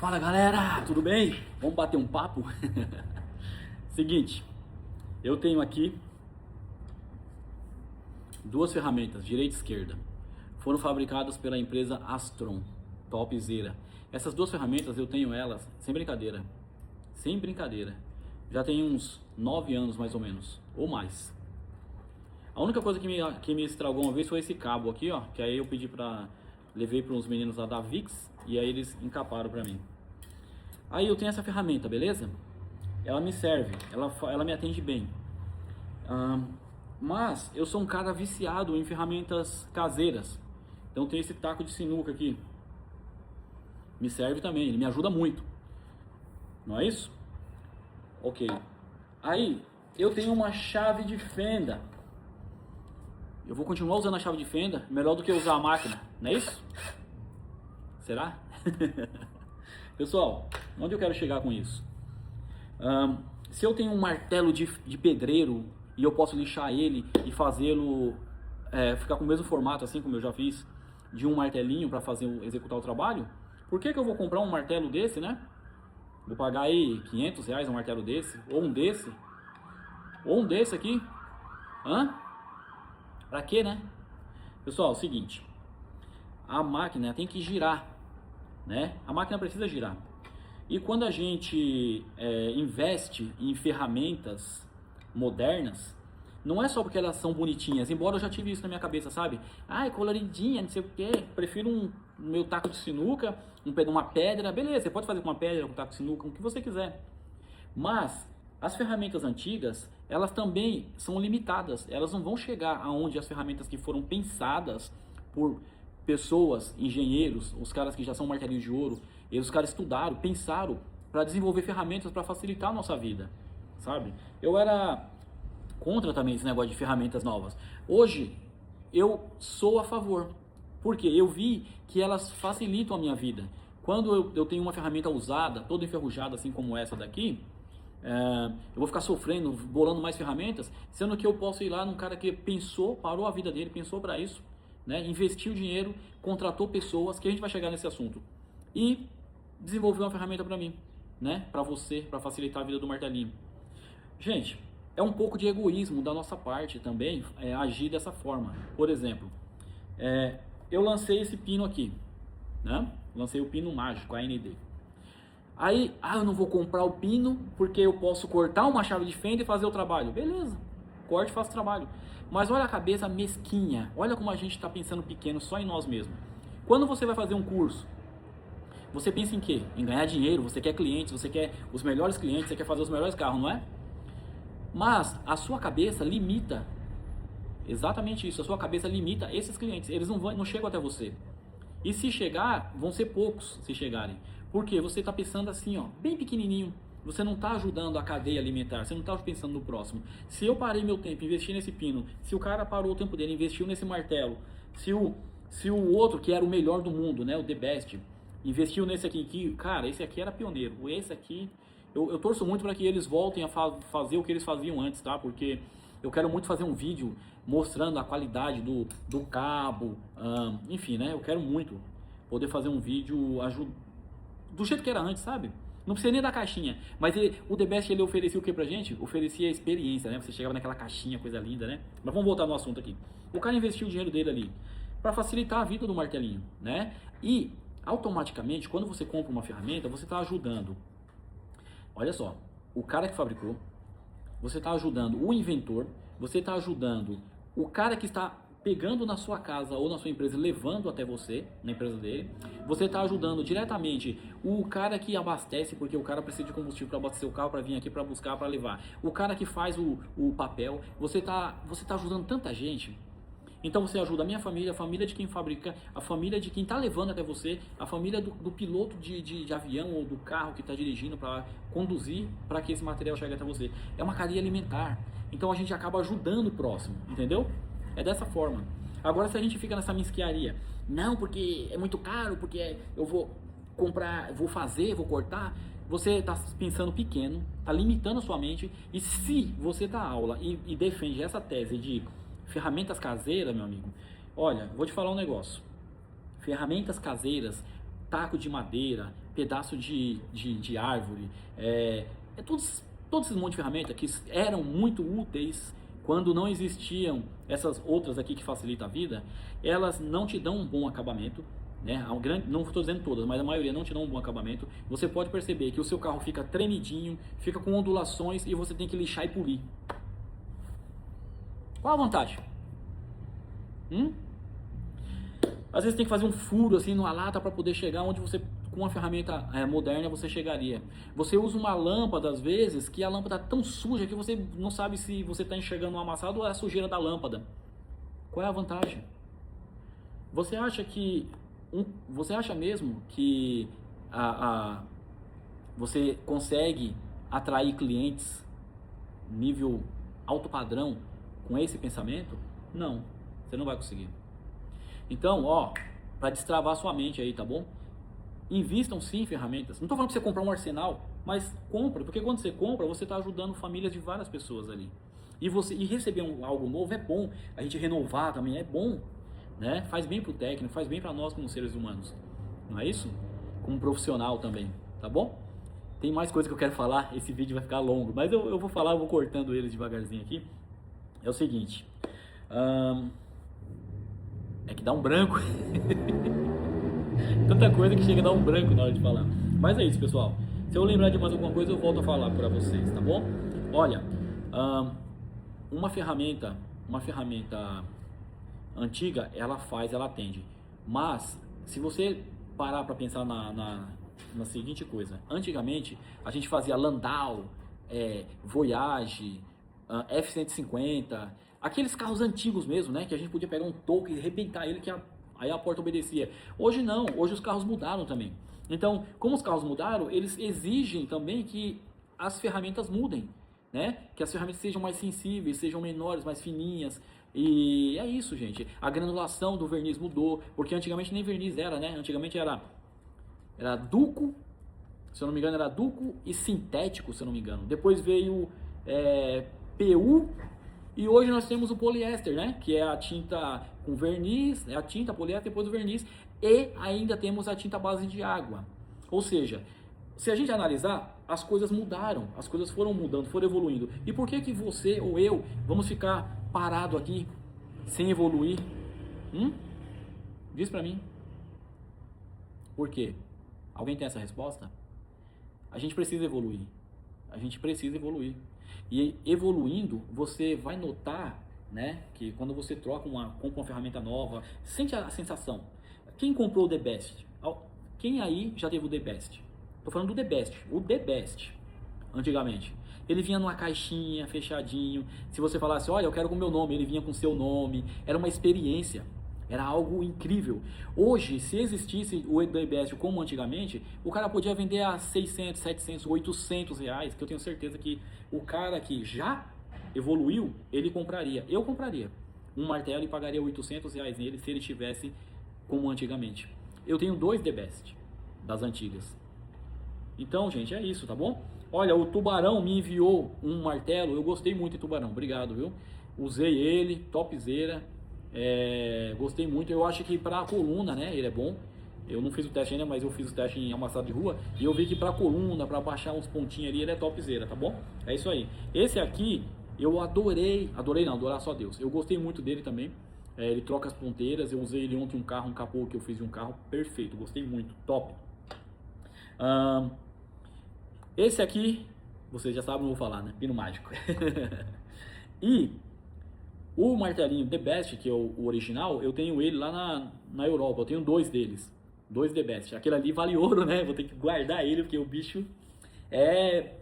Fala galera, tudo bem? Vamos bater um papo? Seguinte, eu tenho aqui duas ferramentas, direita e esquerda. Foram fabricadas pela empresa Astron, topzera. Essas duas ferramentas eu tenho elas, sem brincadeira, já tem uns 9 anos mais ou menos, ou mais. A única coisa que me estragou uma vez foi esse cabo aqui, ó, que aí eu levei para uns meninos lá da VIX e aí eles encaparam para mim. Aí eu tenho essa ferramenta, beleza? Ela me serve, ela me atende bem. Mas eu sou um cara viciado em ferramentas caseiras. Então tem esse taco de sinuca aqui. Me serve também, ele me ajuda muito. Não é isso? Ok. Aí eu tenho uma chave de fenda. Eu vou continuar usando a chave de fenda, melhor do que usar a máquina, não é isso? Será? Pessoal, onde eu quero chegar com isso? Se eu tenho um martelo de pedreiro e eu posso lixar ele e fazê-lo ficar com o mesmo formato, assim como eu já fiz, de um martelinho para executar o trabalho, por que eu vou comprar um martelo desse, né? Vou pagar aí R$500 um martelo desse, ou um desse aqui. Pra quê, né? Pessoal, é o seguinte, a máquina tem que girar, né? A máquina precisa girar. E quando a gente investe em ferramentas modernas, não é só porque elas são bonitinhas, embora eu já tive isso na minha cabeça, sabe? Ai, coloridinha, não sei o que, prefiro meu taco de sinuca, uma pedra, beleza, você pode fazer com uma pedra, com um taco de sinuca, com o que você quiser. Mas as ferramentas antigas, elas também são limitadas, elas não vão chegar aonde as ferramentas que foram pensadas por pessoas, engenheiros, os caras que já são martelinhos de ouro, os caras estudaram, pensaram para desenvolver ferramentas para facilitar a nossa vida, sabe? Eu era contra também esse negócio de ferramentas novas. Hoje, eu sou a favor, porque eu vi que elas facilitam a minha vida. Quando eu tenho uma ferramenta usada, toda enferrujada, assim como essa daqui, eu vou ficar sofrendo, bolando mais ferramentas, sendo que eu posso ir lá num cara que pensou, parou a vida dele, pensou para isso, né? Investiu dinheiro, contratou pessoas, que a gente vai chegar nesse assunto, e desenvolveu uma ferramenta para mim, né? Para você, para facilitar a vida do martelinho. Gente, é um pouco de egoísmo da nossa parte também agir dessa forma. Por exemplo, eu lancei esse pino aqui, né? Lancei o pino mágico, a AND. Aí, eu não vou comprar o pino porque eu posso cortar uma chave de fenda e fazer o trabalho. Beleza, corte e faça o trabalho. Mas olha a cabeça mesquinha, olha como a gente está pensando pequeno só em nós mesmos. Quando você vai fazer um curso, você pensa em quê? Em ganhar dinheiro, você quer clientes, você quer os melhores clientes, você quer fazer os melhores carros, não é? Mas a sua cabeça limita, exatamente isso, a sua cabeça limita esses clientes, eles não chegam até você. E se chegar, vão ser poucos se chegarem. Porque você está pensando assim, ó, bem pequenininho. Você não está ajudando a cadeia alimentar, você não está pensando no próximo. Se eu parei meu tempo, investi nesse pino, se o cara parou o tempo dele, investiu nesse martelo, se o outro, que era o melhor do mundo, né, o The Best, investiu nesse aqui, que, cara, esse aqui era pioneiro. Esse aqui, eu torço muito para que eles voltem a fazer o que eles faziam antes, tá? Porque eu quero muito fazer um vídeo mostrando a qualidade do cabo, enfim, né? Eu quero muito poder fazer um vídeo do jeito que era antes, sabe? Não precisa nem da caixinha. Mas o The Best, ele oferecia o que pra gente? Oferecia a experiência, né? Você chegava naquela caixinha, coisa linda, né? Mas vamos voltar no assunto aqui. O cara investiu o dinheiro dele ali para facilitar a vida do martelinho, né? E automaticamente, quando você compra uma ferramenta, você está ajudando. Olha só, o cara que fabricou, você está ajudando o inventor, você está ajudando o cara que está pegando na sua casa ou na sua empresa, levando até você, na empresa dele. Você está ajudando diretamente o cara que abastece, porque o cara precisa de combustível para abastecer o carro, para vir aqui, para buscar, para levar. O cara que faz o papel, você tá ajudando tanta gente. Então você ajuda a minha família, a família de quem fabrica, a família de quem está levando até você, a família do piloto de avião ou do carro que está dirigindo para conduzir para que esse material chegue até você. É uma cadeia alimentar. Então a gente acaba ajudando o próximo, entendeu? É dessa forma. Agora, se a gente fica nessa mesquiaria, não, porque é muito caro, porque eu vou comprar, vou fazer, vou cortar, você está pensando pequeno, está limitando a sua mente. E se você dá aula e defende essa tese de ferramentas caseiras, meu amigo, olha, vou te falar um negócio. Ferramentas caseiras, taco de madeira, pedaço de árvore, todos esses monte de ferramentas que eram muito úteis quando não existiam essas outras aqui que facilitam a vida, elas não te dão um bom acabamento, né? Não estou dizendo todas, mas a maioria não te dão um bom acabamento. Você pode perceber que o seu carro fica tremidinho, fica com ondulações e você tem que lixar e polir. Qual a vantagem? Às vezes tem que fazer um furo assim numa lata para poder chegar onde você, com uma ferramenta moderna, você chegaria. Você usa uma lâmpada às vezes que a lâmpada tá tão suja que você não sabe se você está enxergando um amassado ou é a sujeira da lâmpada. Qual é a vantagem? Você acha mesmo que você consegue atrair clientes nível alto padrão com esse pensamento? Não, você não vai conseguir. Então, para destravar sua mente aí, tá bom? Invistam sim em ferramentas. Não estou falando para você comprar um arsenal, mas compra, porque quando você compra, você está ajudando famílias de várias pessoas ali. E receber algo novo é bom. A gente renovar também é bom, né? Faz bem para o técnico, faz bem para nós como seres humanos. Não é isso? Como profissional também, tá bom? Tem mais coisa que eu quero falar, esse vídeo vai ficar longo, mas eu vou falar, eu vou cortando eles devagarzinho aqui. É o seguinte, é que dá um branco. Tanta coisa que chega a dar um branco na hora de falar. Mas é isso, pessoal. Se eu lembrar de mais alguma coisa, eu volto a falar para vocês, tá bom? Olha, uma ferramenta antiga, ela atende. Mas, se você parar para pensar na seguinte coisa. Antigamente, a gente fazia Landau, Voyage, F-150, aqueles carros antigos mesmo, né? Que a gente podia pegar um toco e arrebentar ele, aí a porta obedecia. Hoje não, hoje os carros mudaram também. Então, como os carros mudaram, eles exigem também que as ferramentas mudem, né? Que as ferramentas sejam mais sensíveis, sejam menores, mais fininhas. E é isso, gente. A granulação do verniz mudou, porque antigamente nem verniz era, né? Antigamente era duco, se eu não me engano, era duco e sintético, se eu não me engano. Depois veio PU. E hoje nós temos o poliéster, né? Que é a tinta com verniz, a tinta poliéster, depois o verniz. E ainda temos a tinta base de água. Ou seja, se a gente analisar, as coisas mudaram, as coisas foram mudando, foram evoluindo. E por que você ou eu vamos ficar parado aqui, sem evoluir? Diz pra mim. Por quê? Alguém tem essa resposta? A gente precisa evoluir. A gente precisa evoluir. E evoluindo, você vai notar, né, que quando você compra uma ferramenta nova, sente a sensação. Quem comprou o The Best? Quem aí já teve o The Best? Tô falando do The Best. O The Best, antigamente. Ele vinha numa caixinha, fechadinho. Se você falasse, olha, eu quero com o meu nome, ele vinha com o seu nome. Era uma experiência. Era algo incrível. Hoje, se existisse o The Best como antigamente, o cara podia vender a 600, 700, 800 reais, que eu tenho certeza que o cara que já evoluiu, ele compraria. Eu compraria um martelo e pagaria 800 reais nele se ele tivesse como antigamente. Eu tenho 2 The Best das antigas. Então, gente, é isso, tá bom? Olha, o Tubarão me enviou um martelo, eu gostei muito de Tubarão, obrigado, viu? Usei ele, topzera. Gostei muito. Eu acho que para a coluna, né, ele é bom. Eu não fiz o teste ainda, mas eu fiz o teste em amassado de rua e eu vi que para coluna, para baixar uns pontinhos ali, ele é topzera, tá bom? É isso aí. Esse aqui eu adorei não, adorar só Deus. Eu gostei muito dele também. Ele troca as ponteiras. Eu usei ele ontem um capô que eu fiz de um carro perfeito. Gostei muito, top. Esse aqui, vocês já sabem, não vou falar, né? Pino mágico. E o martelinho The Best, que é o original, eu tenho ele lá na Europa. Eu tenho 2 deles. 2 The Best. Aquele ali vale ouro, né? Vou ter que guardar ele, porque o bicho é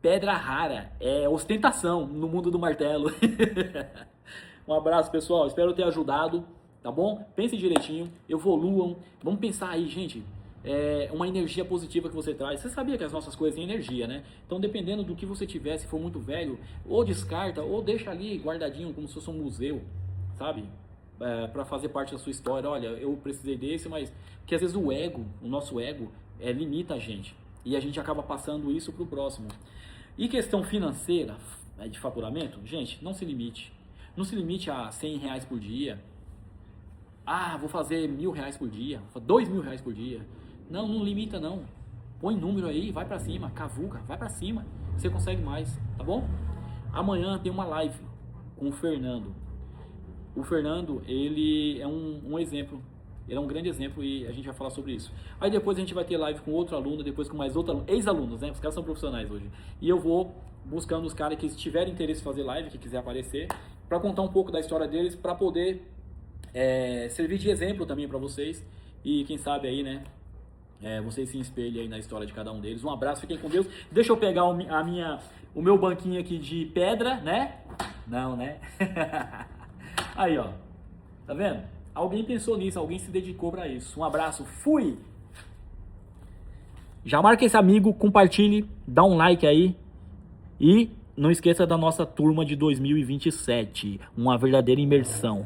pedra rara. É ostentação no mundo do martelo. Um abraço, pessoal. Espero ter ajudado, tá bom? Pensem direitinho, evoluam. Vamos pensar aí, gente. Uma energia positiva que você traz. Você sabia que as nossas coisas têm energia, né? Então, dependendo do que você tiver, se for muito velho, ou descarta, ou deixa ali guardadinho, como se fosse um museu, sabe? Para fazer parte da sua história. Olha, eu precisei desse, mas... Porque às vezes o nosso ego, limita a gente. E a gente acaba passando isso para o próximo. E questão financeira, de faturamento, gente, não se limite. Não se limite a 100 reais por dia. Vou fazer 1.000 reais por dia, 2.000 reais por dia. Não limita não. Põe número aí, vai pra cima, cavuca, vai pra cima, você consegue mais, tá bom? Amanhã tem uma live com o Fernando. O Fernando, ele é um exemplo, ele é um grande exemplo e a gente vai falar sobre isso. Aí depois a gente vai ter live com outro aluno, depois com mais outro aluno, ex-alunos, né? Os caras são profissionais hoje. E eu vou buscando os caras que tiverem interesse em fazer live, que quiser aparecer, para contar um pouco da história deles, para poder servir de exemplo também para vocês. E quem sabe aí, né? Vocês se espelhem aí na história de cada um deles. Um abraço, fiquem com Deus. Deixa eu pegar o meu banquinho aqui de pedra, né? Não, né? Aí, ó. Tá vendo? Alguém pensou nisso, alguém se dedicou para isso. Um abraço, fui! Já marca esse amigo, compartilhe, dá um like aí. E não esqueça da nossa turma de 2027. Uma verdadeira imersão.